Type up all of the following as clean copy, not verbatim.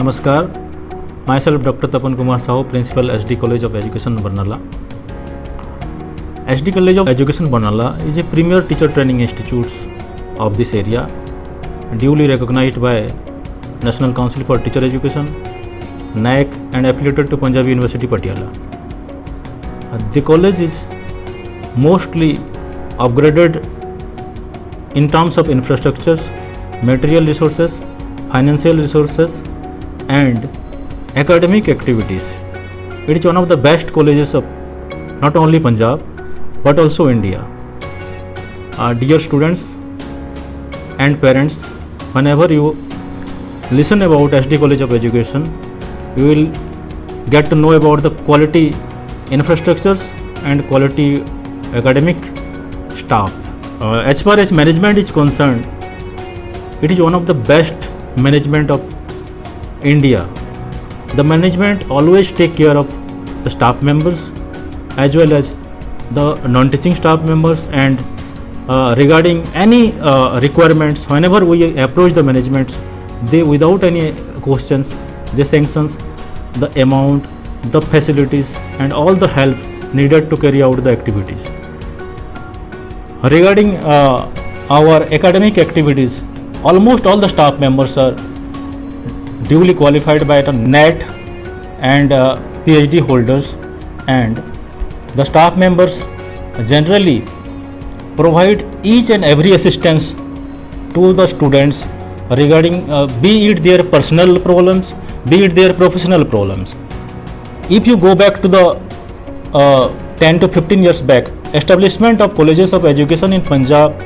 Namaskar, myself Dr. Tapan Kumar Sahu, Principal SD College of Education Barnala. SD College of Education Barnala is a premier teacher training institute of this area, duly recognized by National Council for Teacher Education, NAC, and affiliated to Punjab University Patiala. The college is mostly upgraded in terms of infrastructures, material resources, financial resources, and academic activities. It is one of the best colleges of not only Punjab but also India. Dear students and parents, whenever you listen about SD College of Education, you will get to know about the quality infrastructures and quality academic staff. As far as management is concerned, it is one of the best management of India. The management always take care of the staff members as well as the non-teaching staff members, and regarding any requirements, whenever we approach the management, they without any questions they sanctions the amount, the facilities, and all the help needed to carry out the activities. Regarding our academic activities, almost all the staff members are duly qualified by the NET and PhD holders, and the staff members generally provide each and every assistance to the students regarding be it their personal problems, be it their professional problems. If you go back to the 10 to 15 years back, establishment of colleges of education in Punjab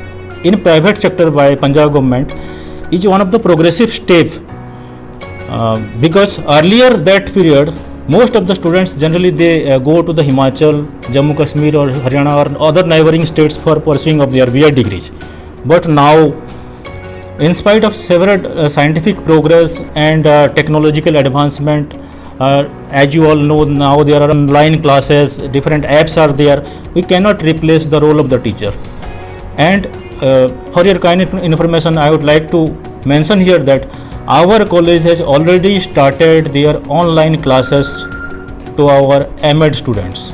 in private sector by Punjab government is one of the progressive step. Because earlier that period, most of the students generally they go to the Himachal, Jammu Kashmir or Haryana or other neighboring states for pursuing of their BA degrees. But now, in spite of several scientific progress and technological advancement, as you all know, now there are online classes, different apps are there. We cannot replace the role of the teacher. And for your kind information, I would like to mention here that our college has already started their online classes to our MEd students.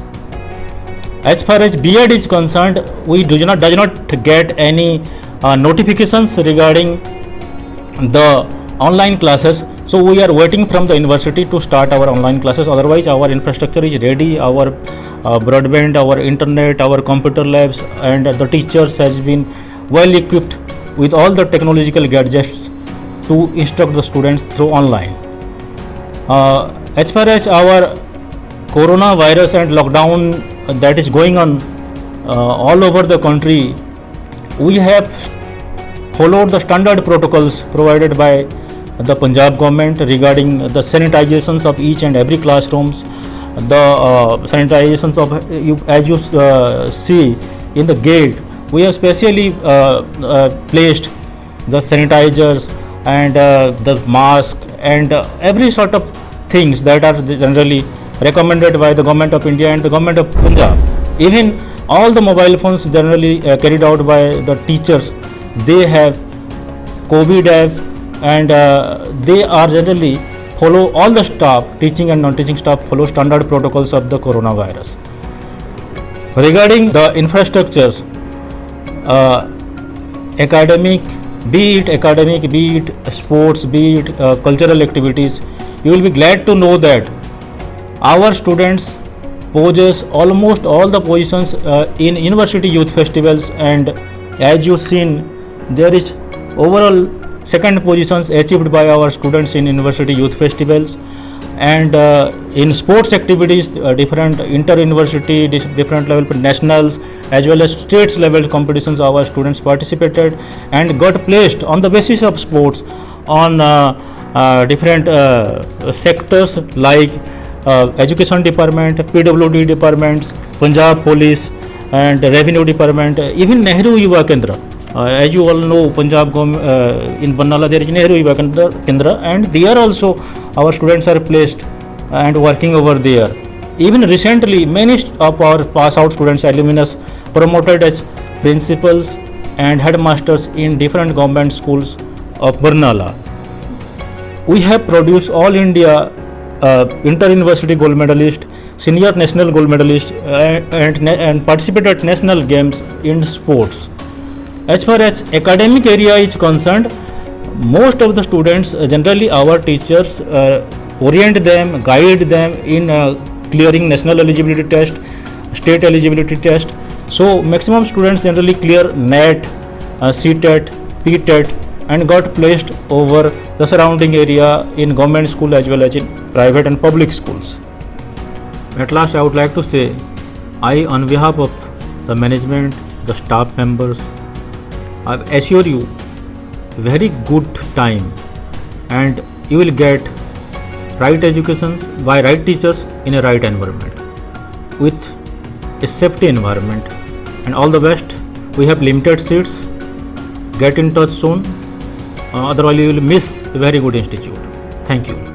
As far as B.Ed is concerned, we does not get any notifications regarding the online classes. So we are waiting from the university to start our online classes. Otherwise, our infrastructure is ready. Our broadband, our internet, our computer labs, and the teachers has been well equipped with all the technological gadgets to instruct the students through online. As far as our coronavirus and lockdown that is going on all over the country, we have followed the standard protocols provided by the Punjab government regarding the sanitizations of each and every classrooms, the sanitizations of as you see in the gate. We have specially placed the sanitizers and the mask and every sort of things that are generally recommended by the government of India and the government of Punjab. Even all the mobile phones generally carried out by the teachers, they have COVID app, and they are generally follow all the staff, teaching and non-teaching staff follow standard protocols of the coronavirus. Regarding the infrastructures, academic, be it sports, be it cultural activities, you will be glad to know that our students possess almost all the positions in university youth festivals, and as you seen, there is overall second positions achieved by our students in university youth festivals, and in sports activities, different inter-university, different level nationals as well as states level competitions our students participated and got placed on the basis of sports on different sectors like education department, PWD departments, Punjab police and revenue department, even Nehru Yuva Kendra. As you all know, Punjab in Barnala there is Nehru Yuva Kendra, and there also our students are placed and working over there. Even recently, many of our pass out students, alumnus, promoted as principals and headmasters in different government schools of Barnala. We have produced all India inter-university gold medalist, senior national gold medalist, and participated at national games in sports. As far as academic area is concerned, most of the students, generally our teachers orient them, guide them in clearing national eligibility test, state eligibility test. So maximum students generally clear NET, CTET, PTET and got placed over the surrounding area in government school as well as in private and public schools. At last, I would like to say, I on behalf of the management, the staff members, I assure you very good time and you will get right education by right teachers in a right environment with a safety environment. And all the best. We have limited seats. Get in touch soon. Otherwise you will miss a very good institute. Thank you.